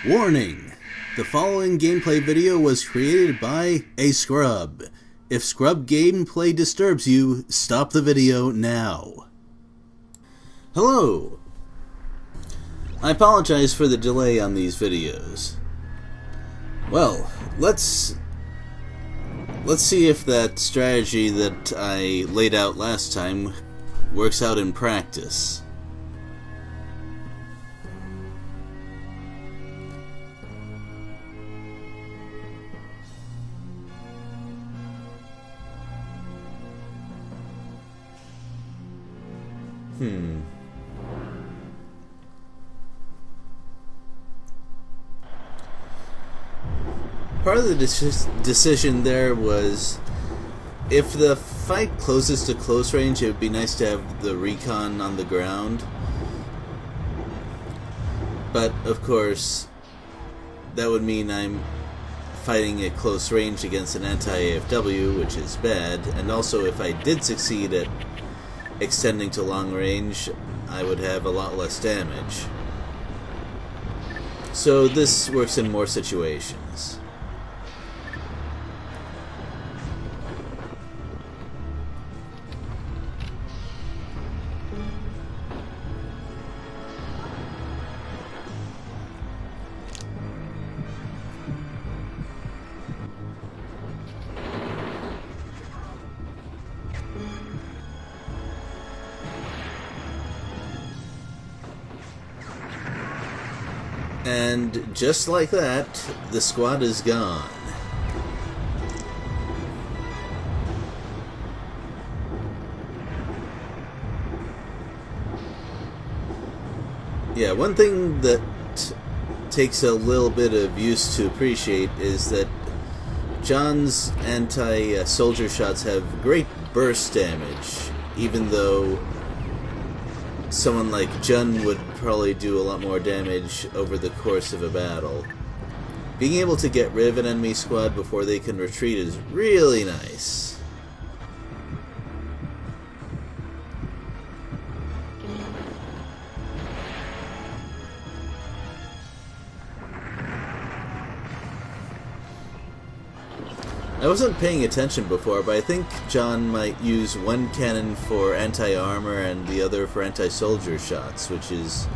Warning! The following gameplay video was created by a scrub. If scrub gameplay disturbs you, stop the video now. Hello! I apologize for the delay on these videos. Well, let's see if that strategy that I laid out last time works out in practice. Part of the decision there was, if the fight closes to close range, it would be nice to have the recon on the ground. But, of course, that would mean I'm fighting at close range against an anti-AFW, which is bad. And also, if I did succeed at extending to long range, I would have a lot less damage. So this works in more situations. And just like that, the squad is gone. Yeah, one thing that takes a little bit of use to appreciate is that John's anti-soldier shots have great burst damage, even though someone like Jun would probably do a lot more damage over the course of a battle. Being able to get rid of an enemy squad before they can retreat is really nice. I wasn't paying attention before, but I think John might use one cannon for anti-armor and the other for anti-soldier shots, which is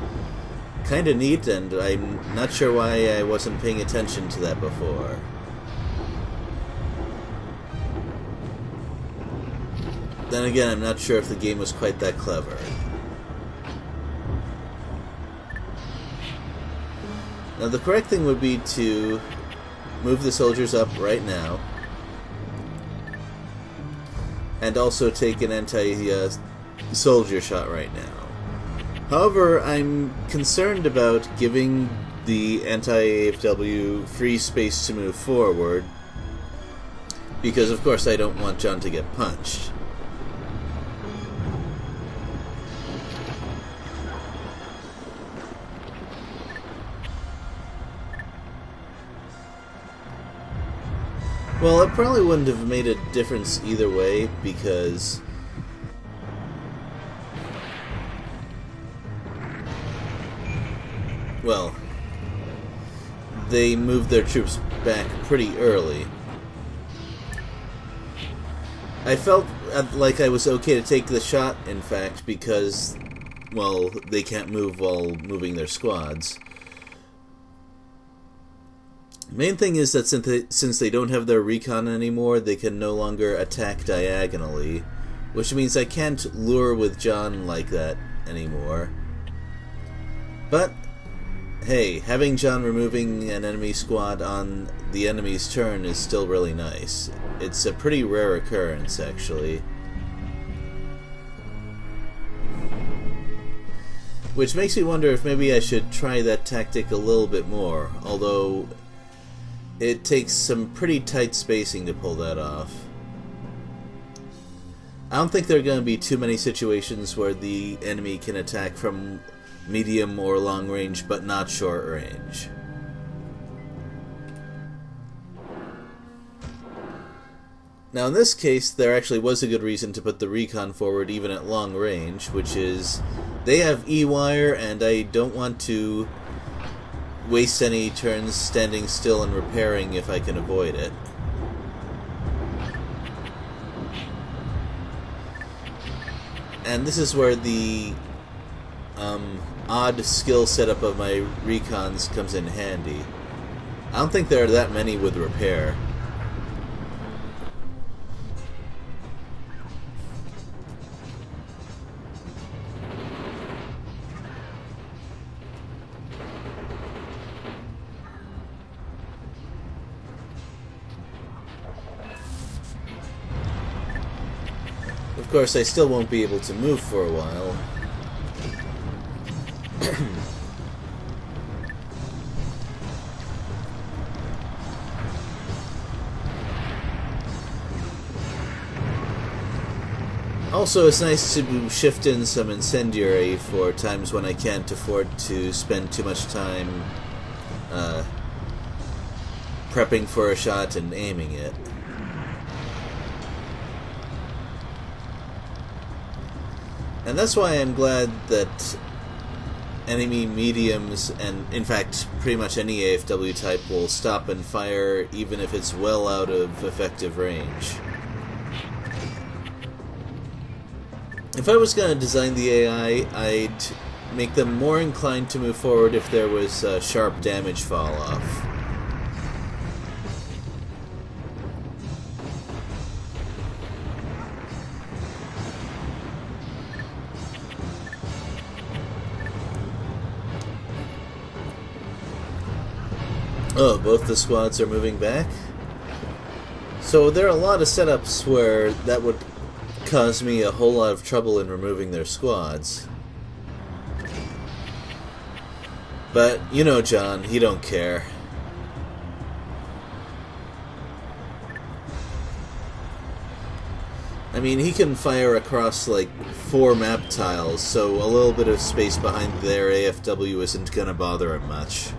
kinda neat, and I'm not sure why I wasn't paying attention to that before. Then again, I'm not sure if the game was quite that clever. Now the correct thing would be to move the soldiers up right now, and also take an anti-soldier shot right now. However, I'm concerned about giving the anti-AFW free space to move forward, because of course I don't want John to get punched. Well, it probably wouldn't have made a difference either way, because well, they moved their troops back pretty early. I felt like I was okay to take the shot, in fact, because, well, they can't move while moving their squads. Main thing is that since they don't have their recon anymore, they can no longer attack diagonally, which means I can't lure with John like that anymore. But, hey, having John removing an enemy squad on the enemy's turn is still really nice. It's a pretty rare occurrence, actually. Which makes me wonder if maybe I should try that tactic a little bit more, although it takes some pretty tight spacing to pull that off. I don't think there are going to be too many situations where the enemy can attack from medium or long range, but not short range. Now in this case, there actually was a good reason to put the recon forward even at long range, which is they have E-wire, and I don't want to waste any turns standing still and repairing if I can avoid it. And this is where the odd skill setup of my recons comes in handy. I don't think there are that many with repair. Of course, I still won't be able to move for a while. Also, it's nice to shift in some incendiary for times when I can't afford to spend too much time prepping for a shot and aiming it. And that's why I'm glad that enemy mediums, and in fact pretty much any AFW type, will stop and fire even if it's well out of effective range. If I was going to design the AI, I'd make them more inclined to move forward if there was sharp damage fall off. Oh, both the squads are moving back? So there are a lot of setups where that would cause me a whole lot of trouble in removing their squads. But, you know John, he don't care. I mean, he can fire across like 4 map tiles, so a little bit of space behind their AFW isn't gonna bother him much.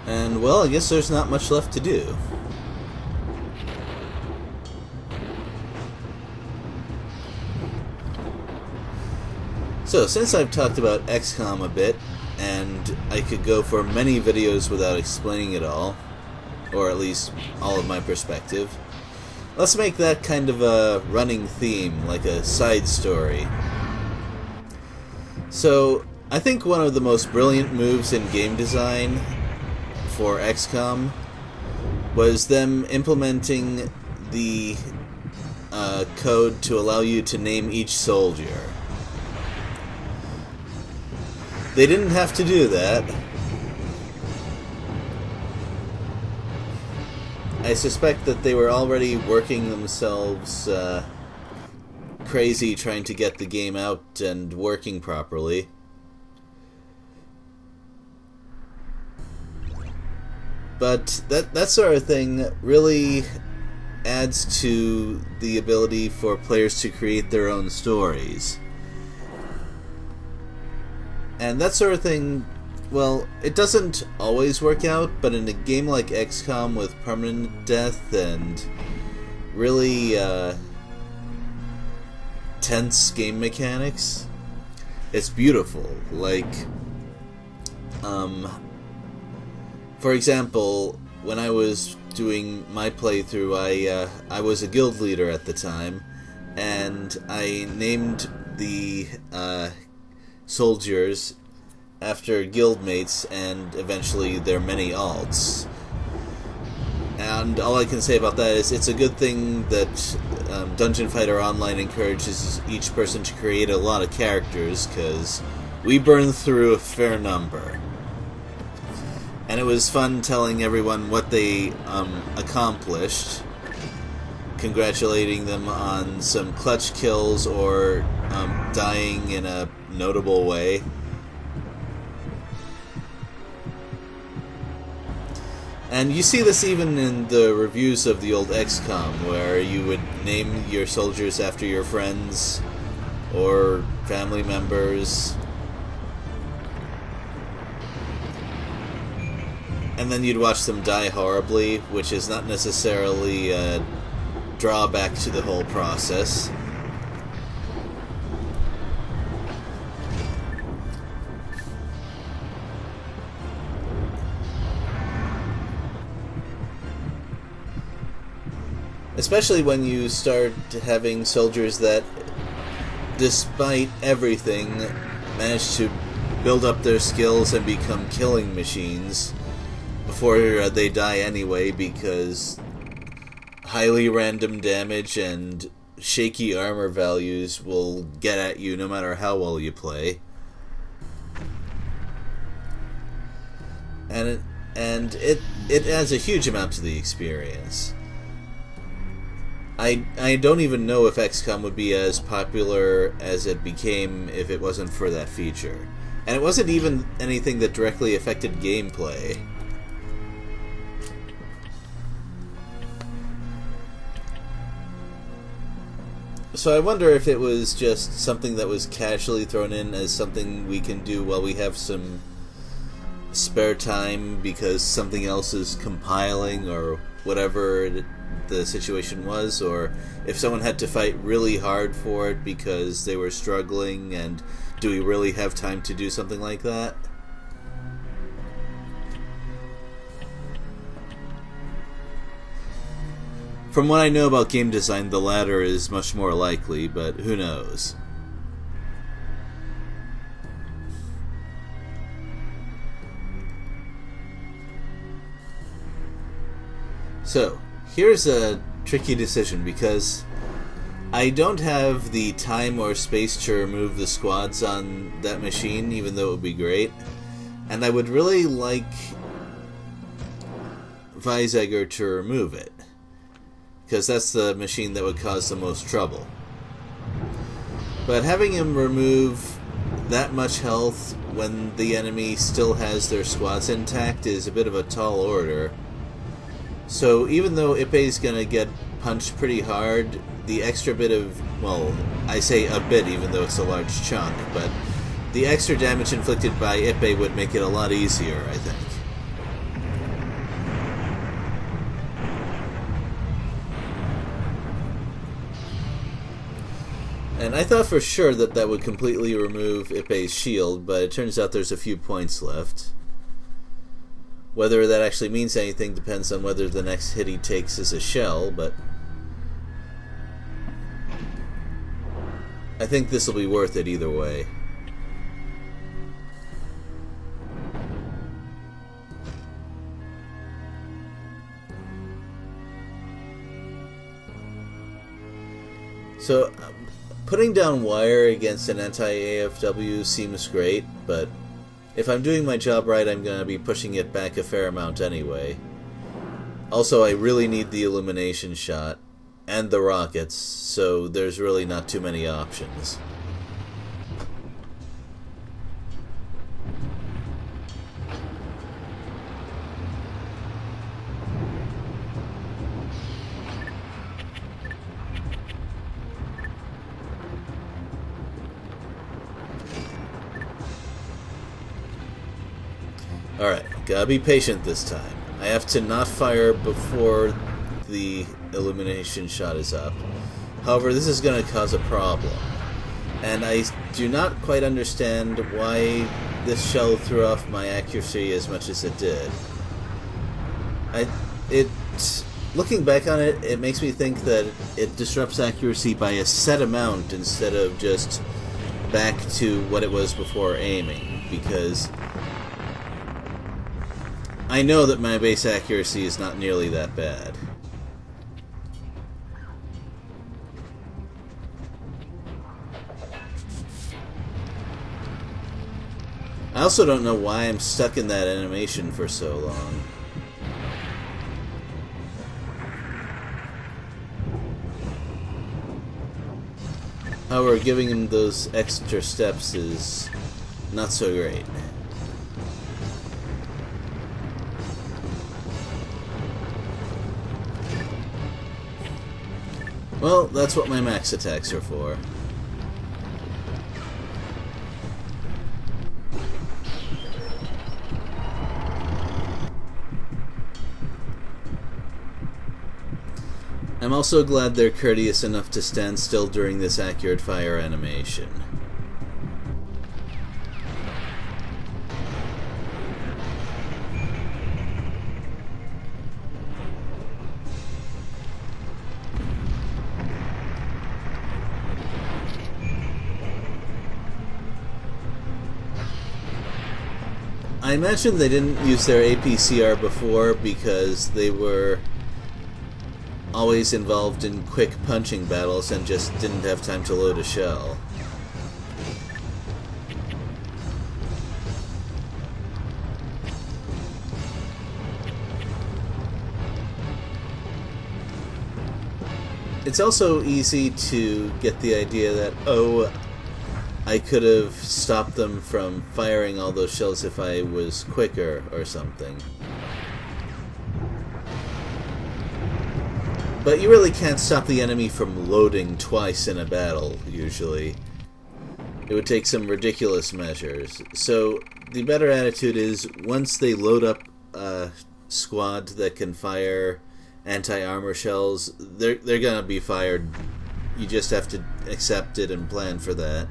And, well, I guess there's not much left to do. So, since I've talked about XCOM a bit, and I could go for many videos without explaining it all, or at least all of my perspective, let's make that kind of a running theme, like a side story. So, I think one of the most brilliant moves in game design for XCOM was them implementing the code to allow you to name each soldier. They didn't have to do that. I suspect that they were already working themselves crazy trying to get the game out and working properly. But that sort of thing really adds to the ability for players to create their own stories. And that sort of thing, well, it doesn't always work out, but in a game like XCOM with permanent death and really tense game mechanics, it's beautiful. Like, for example, when I was doing my playthrough, I was a guild leader at the time, and I named the soldiers after guildmates and eventually their many alts. And all I can say about that is it's a good thing that Dungeon Fighter Online encourages each person to create a lot of characters, because we burned through a fair number. And it was fun telling everyone what they accomplished, congratulating them on some clutch kills or dying in a notable way. And you see this even in the reviews of the old XCOM, where you would name your soldiers after your friends or family members. And then you'd watch them die horribly, which is not necessarily a drawback to the whole process. Especially when you start having soldiers that, despite everything, manage to build up their skills and become killing machines before they die anyway, because highly random damage and shaky armor values will get at you no matter how well you play. And it adds a huge amount to the experience. I don't even know if XCOM would be as popular as it became if it wasn't for that feature. And it wasn't even anything that directly affected gameplay. So I wonder if it was just something that was casually thrown in as something we can do while we have some spare time because something else is compiling or whatever the situation was, or if someone had to fight really hard for it because they were struggling, and do we really have time to do something like that? From what I know about game design, the latter is much more likely, but who knows? So, here's a tricky decision, because I don't have the time or space to remove the squads on that machine, even though it would be great. And I would really like Weizsäcker to remove it, because that's the machine that would cause the most trouble. But having him remove that much health when the enemy still has their squads intact is a bit of a tall order. So even though Ippei's gonna get punched pretty hard, the extra bit of, well, I say a bit even though it's a large chunk, but the extra damage inflicted by Ippei would make it a lot easier, I think. And I thought for sure that that would completely remove Ippei's shield, but it turns out there's a few points left. Whether that actually means anything depends on whether the next hit he takes is a shell, but I think this will be worth it either way. So, putting down wire against an anti-AFW seems great, but if I'm doing my job right, I'm going to be pushing it back a fair amount anyway. Also, I really need the illumination shot, and the rockets, so there's really not too many options. Alright, gotta be patient this time. I have to not fire before the illumination shot is up. However, this is going to cause a problem. And I do not quite understand why this shell threw off my accuracy as much as it did. Looking back on it, it makes me think that it disrupts accuracy by a set amount instead of just back to what it was before aiming, because I know that my base accuracy is not nearly that bad. I also don't know why I'm stuck in that animation for so long. However, giving him those extra steps is not so great. Well, that's what my max attacks are for. I'm also glad they're courteous enough to stand still during this accurate fire animation. I imagine they didn't use their APCR before because they were always involved in quick punching battles and just didn't have time to load a shell. It's also easy to get the idea that, oh, I could have stopped them from firing all those shells if I was quicker or something. But you really can't stop the enemy from loading twice in a battle, usually. It would take some ridiculous measures. So the better attitude is, once they load up a squad that can fire anti-armor shells, they're gonna be fired. You just have to accept it and plan for that.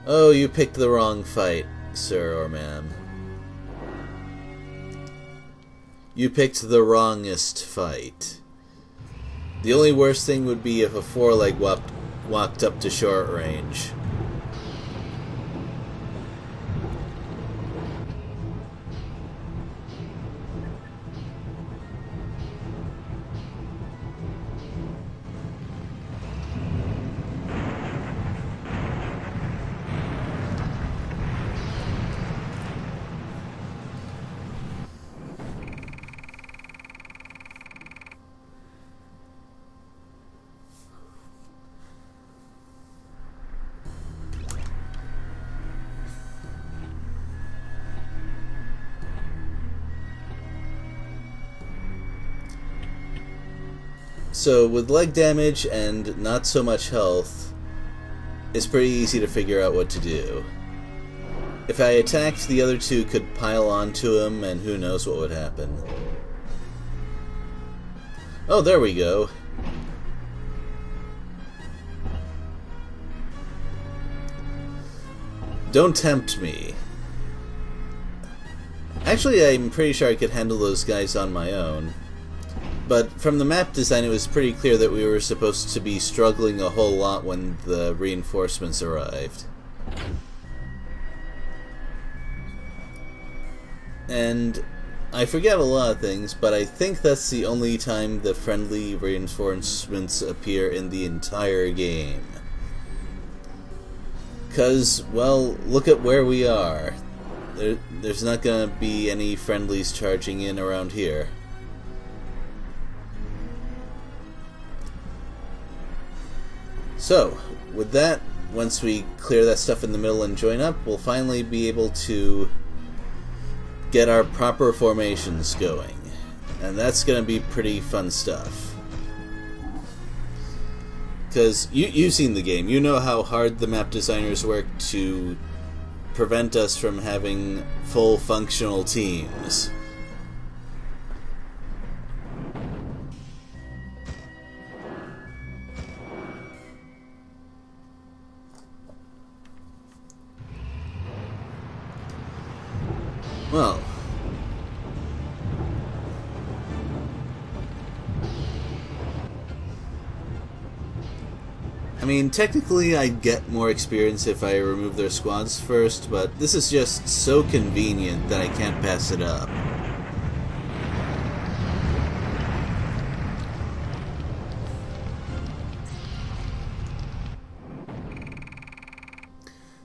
Oh, you picked the wrong fight, sir or ma'am. You picked the wrongest fight. The only worst thing would be if a four-leg walked up to short range. So, with leg damage and not so much health, it's pretty easy to figure out what to do. If I attacked, the other two could pile onto him, and who knows what would happen. Oh, there we go. Don't tempt me. Actually, I'm pretty sure I could handle those guys on my own. But from the map design, it was pretty clear that we were supposed to be struggling a whole lot when the reinforcements arrived. And I forget a lot of things, but I think that's the only time the friendly reinforcements appear in the entire game. 'Cause, well, look at where we are. There's not gonna be any friendlies charging in around here. So, with that, once we clear that stuff in the middle and join up, we'll finally be able to get our proper formations going. And that's going to be pretty fun stuff. Because you've seen the game. You know how hard the map designers work to prevent us from having full functional teams. Well, I mean, technically I'd get more experience if I remove their squads first, but this is just so convenient that I can't pass it up.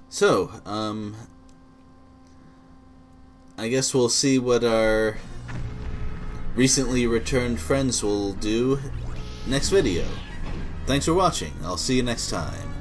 So, I guess we'll see what our recently returned friends will do next video. Thanks for watching. I'll see you next time.